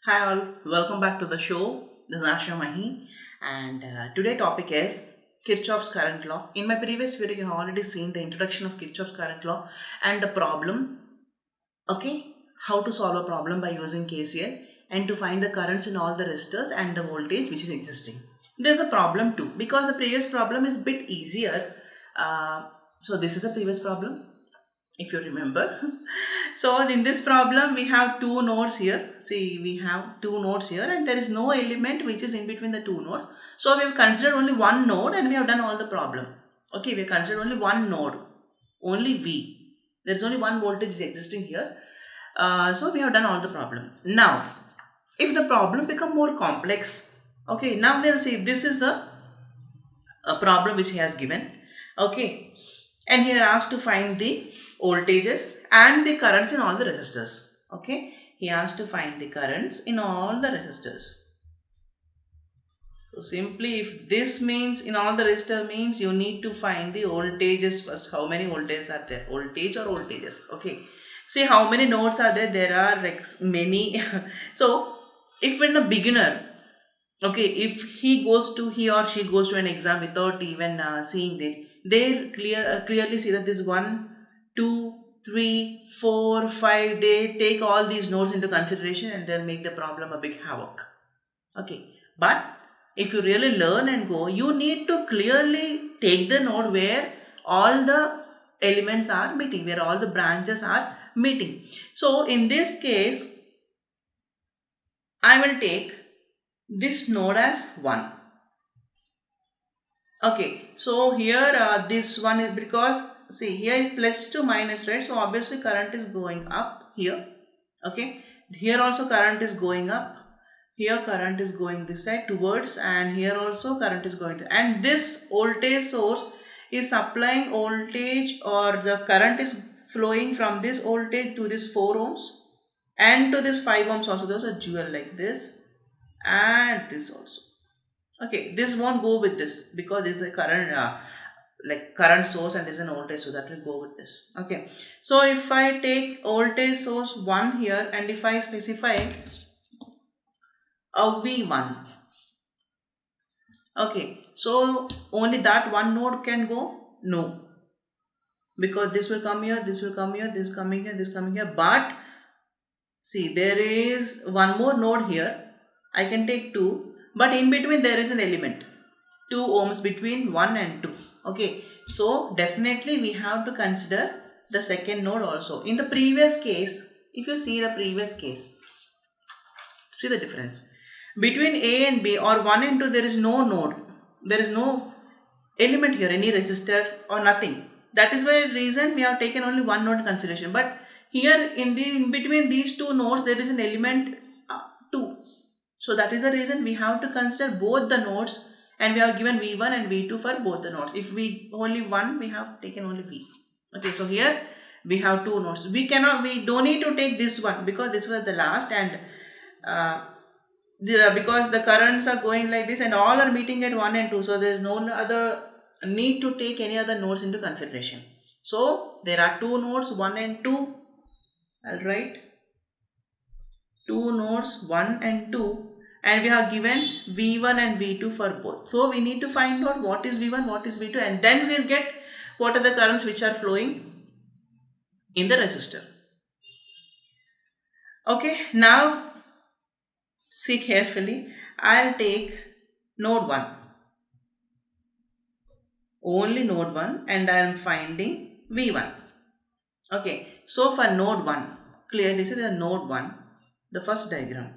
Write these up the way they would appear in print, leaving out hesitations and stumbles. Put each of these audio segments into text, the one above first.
Hi all, welcome back to the show. This is Asha Mahi, and today topic is Kirchhoff's current law. In my previous video, you have already seen the introduction of Kirchhoff's current law and the problem. Okay, how to solve a problem by using KCL and to find the currents in all the resistors and the voltage which is existing. There's a problem too because the previous problem is bit easier. So this is the previous problem if you remember. So in this problem we have two nodes here. See, we have two nodes here and there is no element which is in between the two nodes. So we have considered only one node and we have done all the problem. Okay, we have considered only one node, only V. There is only one voltage existing here. So we have done all the problem. Now, if the problem become more complex, okay, now they'll see this is the problem which he has given. Okay, and he are asked to find the voltages and the currents in all the resistors. Okay, he asked to find the currents in all the resistors. So simply, if this means in all the resistor means you need to find the voltages first. How many voltages are there? Voltage or voltages? Okay, see how many nodes are there? There are like many. So if in a beginner, okay, if he or she goes to an exam without even seeing it, they clearly see that this 1 2 3 4 5, they take all these nodes into consideration and they'll make the problem a big havoc. Okay, but if you really learn and go, you need to clearly take the node where all the elements are meeting, where all the branches are meeting. So in this case, I will take this node as 1. Okay, so here this one is because see here is plus to minus, right? So obviously current is going up here. Okay, here also current is going up. Here current is going this side towards, and here also current is going to, and this voltage source is supplying voltage, or the current is flowing from this voltage to this 4 ohms and to this 5 ohms also. There's a dual like this and this also. Okay, this won't go with this because this is a current like current source and this is an voltage, so that will go with this. Okay, so if I take voltage source 1 here and if I specify a V1, okay, so only that one node can go? No, because this will come here, this will come here, this coming here, this coming here, but see there is one more node here. I can take 2, but in between there is an element 2 ohms between 1 and 2. Okay, so definitely we have to consider the second node also. In the previous case, if you see the previous case, see the difference between A and B or 1 and 2, there is no node, there is no element here, any resistor or nothing. That is why reason we have taken only one node consideration, but here in between these two nodes there is an element 2. So that is the reason we have to consider both the nodes, and we have given V1 and V2 for both the nodes. If we only one, we have taken only V. Okay, so here we have two nodes. We don't need to take this one because this was the last, and uh, because the currents are going like this and all are meeting at 1 and 2. So there is no other need to take any other nodes into consideration. So there are two nodes 1 and 2. I'll write two nodes 1 and 2, and we have given V1 and V2 for both. So we need to find out what is V1, what is V2, and then we'll get what are the currents which are flowing in the resistor. Okay, now see carefully. I'll take node 1, only node 1, and I am finding V1. Okay, so for node 1, clearly see the node 1, the first diagram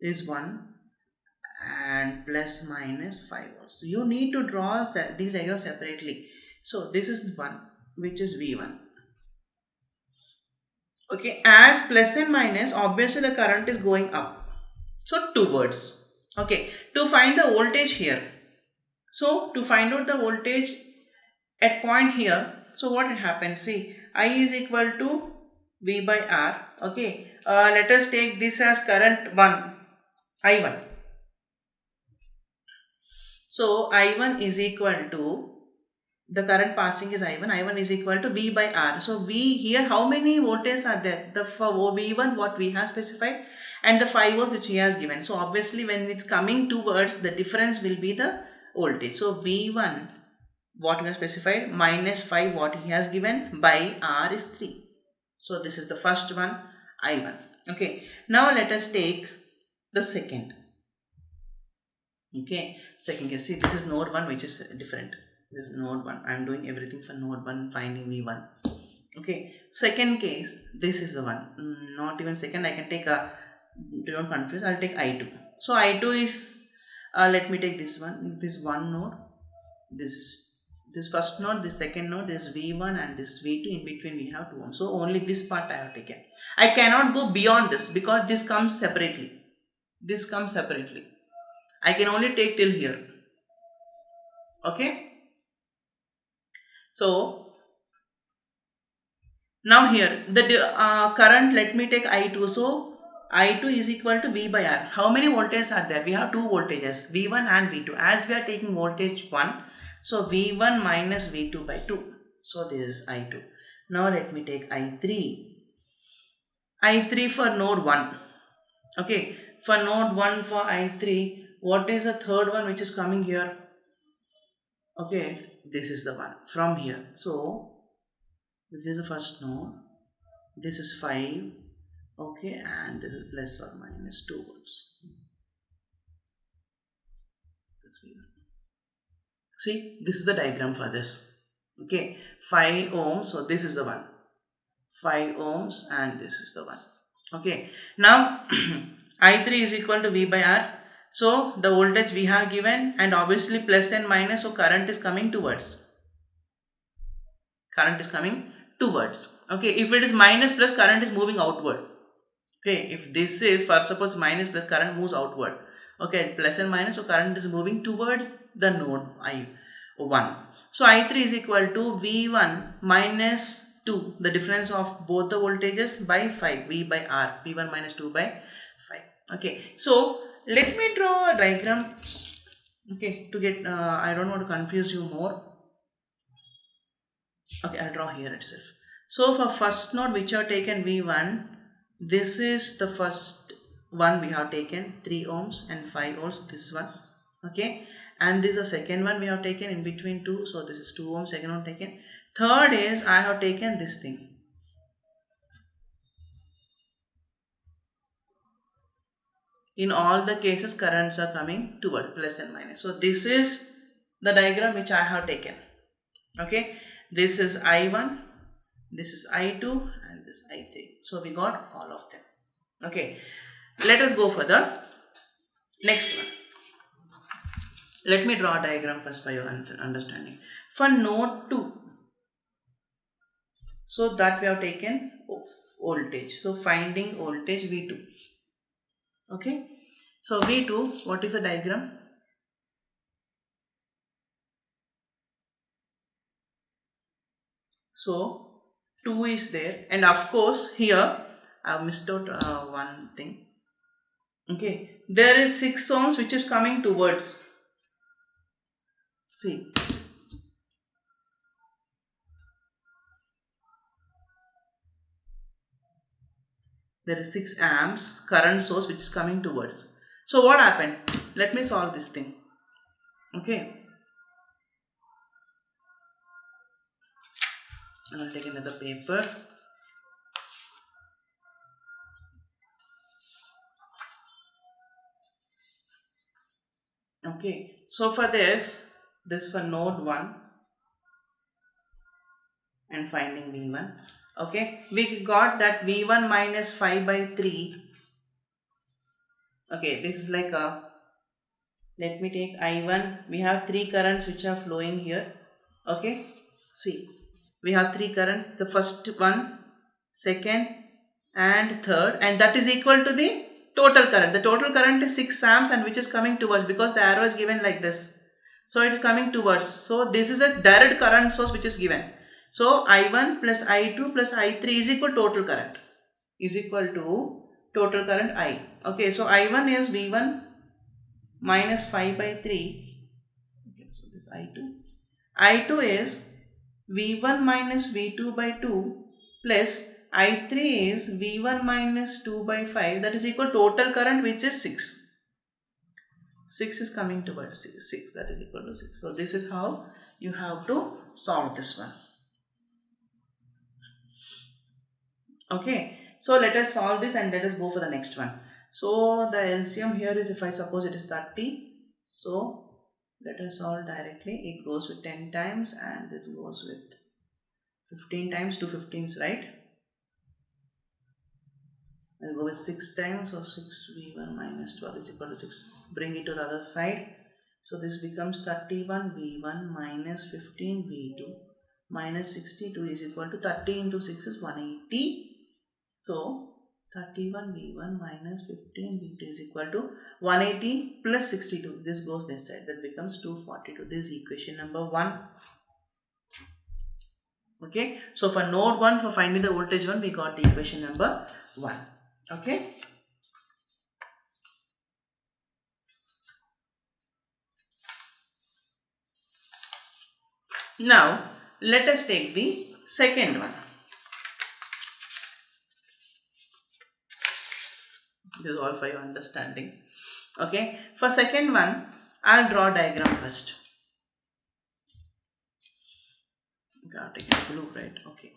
is 1 and plus minus 5 volts. You need to draw these diagrams separately. So this is 1, which is V1. Okay, as plus and minus, obviously the current is going up. So towards. Okay, to find the voltage here. So to find out the voltage at point here, so what will happen? See, I is equal to V by R. Okay, let us take this as current 1, I1. So I1 is equal to The current passing is I1. I1 is equal to V by R. So V here, how many voltages are there? The for V1 what we have specified and the 5 volts which he has given. So obviously when it's coming towards, the difference will be the voltage. So V1 what we have specified minus 5 what he has given by R is 3. So this is the first one, I1. Okay. Now let us take the second. Okay. Second case. See, this is node 1 which is different. This is node 1. I am doing everything for node 1, finding V1. Okay. Second case, this is the one. Not even second, I can take a, don't confuse, I'll take I2. So I2 is, let me take this one. This one node. This is this first node, this second node, this V1 and this V2. In between we have 2 ohms. So only this part I have taken. I cannot go beyond this because this comes separately. This comes separately. I can only take till here. Okay. So now here the current, let me take I2. So I2 is equal to V by R. How many voltages are there? We have 2 voltages, V1 and V2. As we are taking voltage 1, so V1 minus V2 by 2. So this is I2. Now let me take I3. I3 for node 1. Okay. For node 1 for I3, what is the third one which is coming here? Okay. This is the one from here. So this is the first node. This is 5. Okay. And this is plus or minus 2 volts. See, this is the diagram for this. Okay, 5 ohms. So this is the one. 5 ohms and this is the one. Okay, now I3 is equal to V by R. So the voltage we have given and obviously plus and minus. So current is coming towards. Current is coming towards. Okay, if it is minus plus, current is moving outward. Okay, if this is, for suppose minus plus, current moves outward. Okay, plus and minus, so current is moving towards the node I1. So I3 is equal to V1 minus 2, the difference of both the voltages, by 5, V by R, V1 minus 2 by 5. Okay, so let me draw a diagram. Okay, to get, I don't want to confuse you more. Okay, I'll draw here itself. So for first node which are taken V1, this is the first one we have taken 3 ohms and 5 ohms, this one. Okay, and this is the second one we have taken in between 2, so this is 2 ohms, second one taken. Third is I have taken this thing. In all the cases currents are coming toward plus and minus. So this is the diagram which I have taken. Okay, this is I1, this is I2 and this I3. So we got all of them. Okay, let us go for the next one. Let me draw a diagram first for your understanding. For node 2, so that we have taken voltage. So finding voltage V2. Okay, so V2, what is the diagram? So 2 is there, and of course here I have missed out one thing. Okay, there is 6 ohms which is coming towards. See, there is 6 amps current source which is coming towards. So what happened? Let me solve this thing. Okay, I will take another paper. Okay, so for this for node 1 and finding V1. Okay, we got that V1 minus 5 by 3. Okay, this is like a, let me take I1. We have 3 currents which are flowing here. Okay, see, we have 3 currents, the first one, second and third, and that is equal to the total current. The total current is 6 amps and which is coming towards, because the arrow is given like this. So it is coming towards. So this is a direct current source which is given. So I1 plus I2 plus I3 is equal to total current. Is equal to total current I. Okay, so I1 is V1 minus 5 by 3. Okay, so this I2 I2 is V1 minus V2 by 2 plus I3 is V1 minus 2 by 5, that is equal to total current, which is 6. 6 is coming towards 6, that is equal to 6. So this is how you have to solve this one. Okay, so let us solve this and let us go for the next one. So the LCM here is, if I suppose it is 30, so let us solve directly. It goes with 10 times and this goes with 15 times, 2 15s, right? I'll go with 6 times, so 6 V1 minus 12 is equal to 6. Bring it to the other side. So this becomes 31 V1 minus 15 V2 minus 62 is equal to 30 into 6 is 180. So 31 V1 minus 15 V2 is equal to 180 plus 62. This goes this side. That becomes 242. This is equation number 1. Okay. So for node 1, for finding the voltage 1, we got the equation number 1. Okay. Now let us take the second one. This is all for your understanding. Okay. For second one, I'll draw a diagram first. Got it. Blue, right? Okay.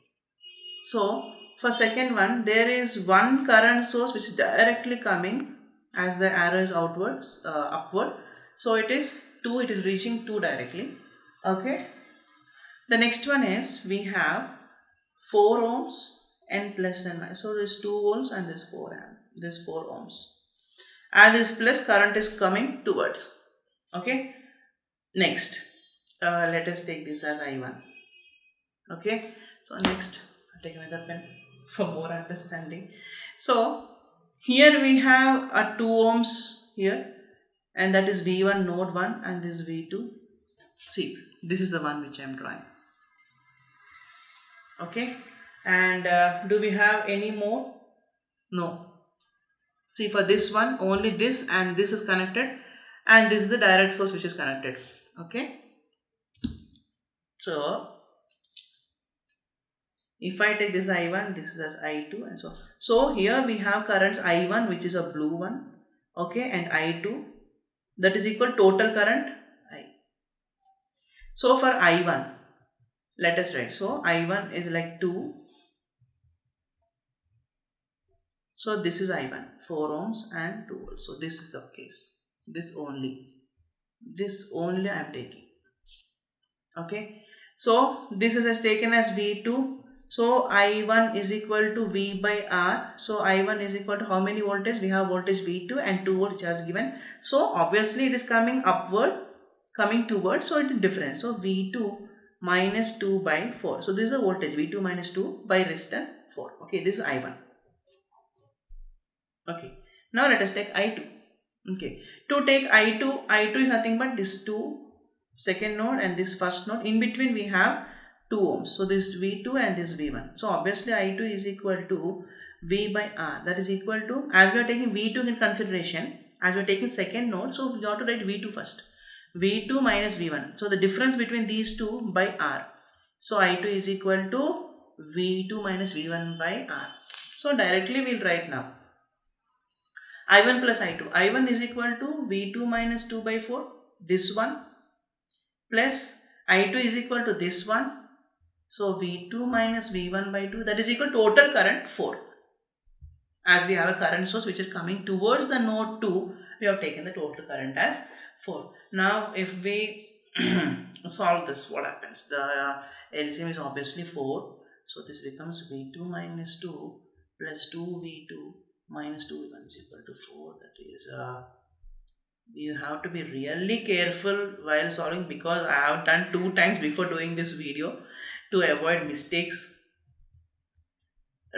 So for second one, there is one current source which is directly coming as the arrow is outwards, upward. So it is 2. It is reaching 2 directly. Okay. The next one is we have 4 ohms and plus and minus. So this 2 volts and this 4 ohms. And this plus current is coming towards. Okay. Next, let us take this as I1. Okay. So next, I'll take another pen for more understanding. So here we have a 2 ohms here, and that is V1 node 1 and this V2. See, this is the one which I am drawing. Okay. And do we have any more? No. See, for this one only this and this is connected, and this is the direct source which is connected. Okay. So if I take this I1, this is as I2 and so. So here we have currents I1 which is a blue one. Okay. And I2, that is equal total current I. So for I1, let us write. So I1 is like 2. So this is I1, 4 ohms and 2 volts. So this is the case. This only I am taking. Okay. So this is as taken as V2. So I1 is equal to V by R. So I1 is equal to how many voltage? We have voltage V2 and 2 volts which has given. So obviously it is coming upward, coming towards. So it is different. So V2 minus 2 by 4. So this is the voltage V2 minus 2 by resistor 4. Okay, this is I1. Okay. Now let us take I2. Okay. To take I2 is nothing but this 2 second node and this first node. In between we have 2 ohms. So this V2 and this V1. So obviously I2 is equal to V by R. That is equal to, as we are taking V2 in consideration, as we are taking second node, so we have to write V2 first. V2 minus V1. So the difference between these two by R. So I2 is equal to V2 minus V1 by R. So directly we will write now. I1 plus I2. I1 is equal to V2 minus 2 by 4. This one. Plus I2 is equal to this one. So V2 minus V1 by 2, that is equal to total current 4. As we have a current source which is coming towards the node 2, we have taken the total current as 4. Now if we solve this, what happens? The LCM is obviously 4. So this becomes V2 minus 2 plus 2V2 minus 2V1 is equal to 4. That is, you have to be really careful while solving, because I have done 2 times before doing this video to avoid mistakes.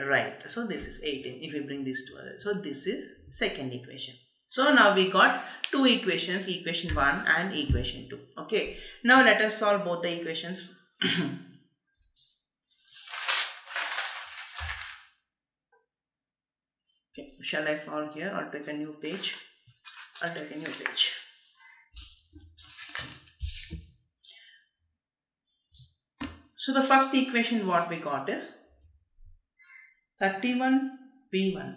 Right. So this is 18 if we bring this to other. So this is second equation. So now we got 2 equations, equation 1 and equation 2. Okay. Now let us solve both the equations. Okay. Shall I solve here or take a new page? I'll take a new page. So the first equation what we got is 31V1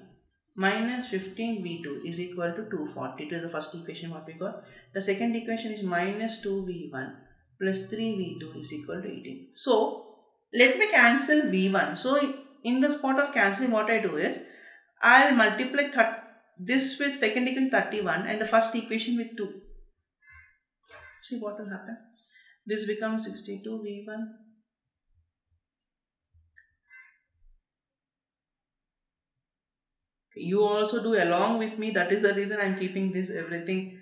minus 15V2 is equal to 240. It is the first equation what we got. The second equation is minus 2V1 plus 3V2 is equal to 18. So let me cancel V1. So in the spot of cancelling, what I do is I'll multiply this with second equation 31 and the first equation with 2. See what will happen. This becomes 62V1 . You also do along with me. That is the reason I'm keeping this everything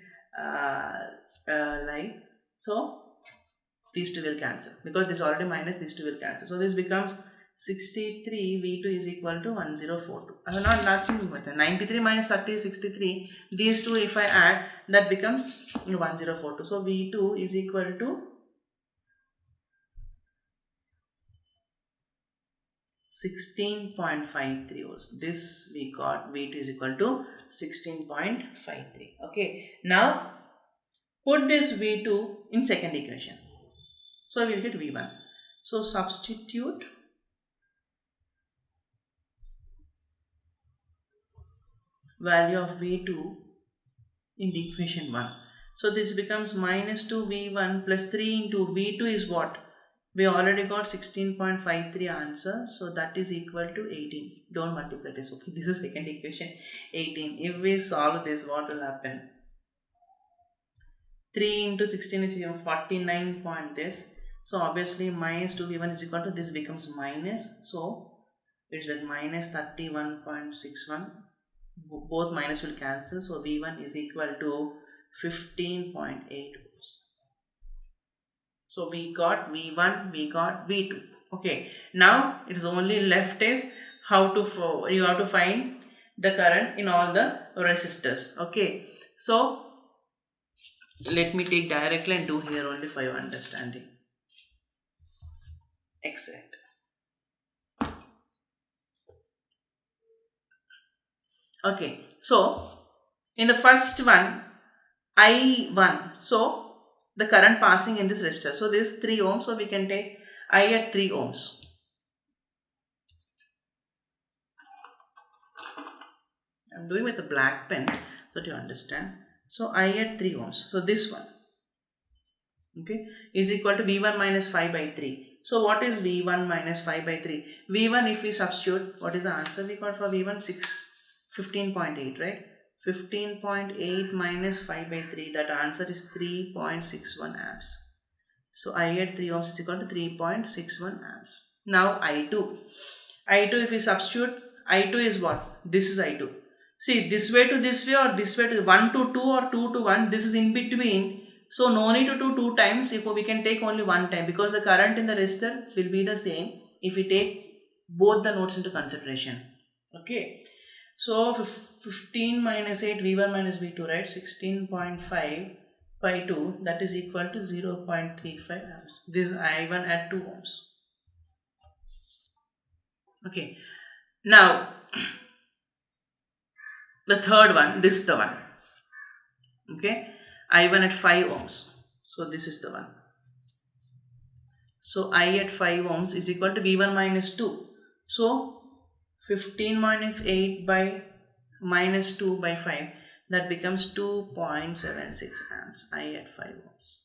live. So these two will cancel because this already minus, these two will cancel. So this becomes 63V2 is equal to 1042. I am not nothing with it. 93 minus 30 is 63. These two if I add, that becomes 1042. So V2 is equal to 16.53 volts. This we got V2 is equal to 16.53. Okay. Now put this V2 in second equation. So we will get V1. So substitute value of V2 in the equation 1. So this becomes minus 2V1 plus 3 into V2 is what? We already got 16.53 answer. So that is equal to 18. Don't multiply this. Okay. This is second equation 18. If we solve this, what will happen? 3 into 16 is 49 point this. So obviously minus 2V1 is equal to this becomes minus. So it's like minus 31.61. Both minus will cancel. So V1 is equal to 15.8 volts. So we got V1, we got V2. Okay. Now it is only left is how to you have to find the current in all the resistors. Okay. So let me take directly and do here only for your understanding. Excellent. Okay. So in the first one, I1. So the current passing in this resistor. So this is 3 ohms. So we can take I at 3 ohms. I'm doing with a black pen so that you understand. So I at 3 ohms. So this one, okay, is equal to V1 minus 5 by 3. So what is V1 minus 5 by 3? V1 if we substitute, what is the answer we got for V1? 15.8, right? 15.8 minus 5 by 3, that answer is 3.61 amps. So I at 3 ohms is equal to 3.61 amps. Now I2. I2 if we substitute, I2 is what? This is I2. See, this way to this way or this way to 1 to 2 or 2 to 1, this is in between. So no need to do 2 times, if we can take only 1 time because the current in the resistor will be the same if we take both the nodes into consideration. Okay. So 15 minus 8 V1 minus V2, right? 16.5 by 2, that is equal to 0.35 amps. This is I1 at 2 ohms. Okay. Now the third one, this is the one. Okay. I1 at 5 ohms. So this is the one. So I at 5 ohms is equal to V1 minus 2. So 15 minus 8 by minus 2 by 5, that becomes 2.76 amps. I at 5 ohms.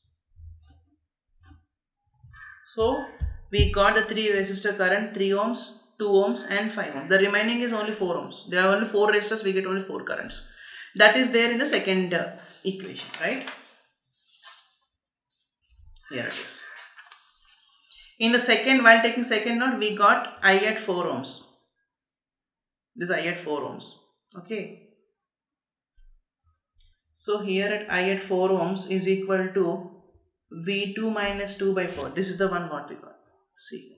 So we got the 3 resistor current, 3 ohms, 2 ohms and 5 ohms. The remaining is only 4 ohms. There are only 4 resistors, we get only 4 currents. That is there in the second equation, right? Here it is. In the second, while taking second node, we got I at 4 ohms. This I at 4 ohms. Okay. So here at I at 4 ohms is equal to V2 minus 2 by 4. This is the one what we got. See.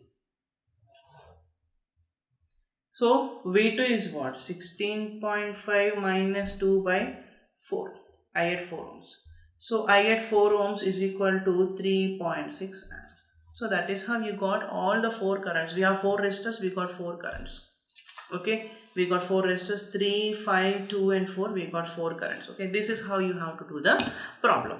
So V2 is what? 16.5 minus 2 by 4. I at 4 ohms. So I at 4 ohms is equal to 3.6 amps. So that is how you got all the 4 currents. We have 4 resistors, we got 4 currents. Okay, we got 4 resistors, 3, 5, 2 and 4, we got 4 currents. Okay, this is how you have to do the problem.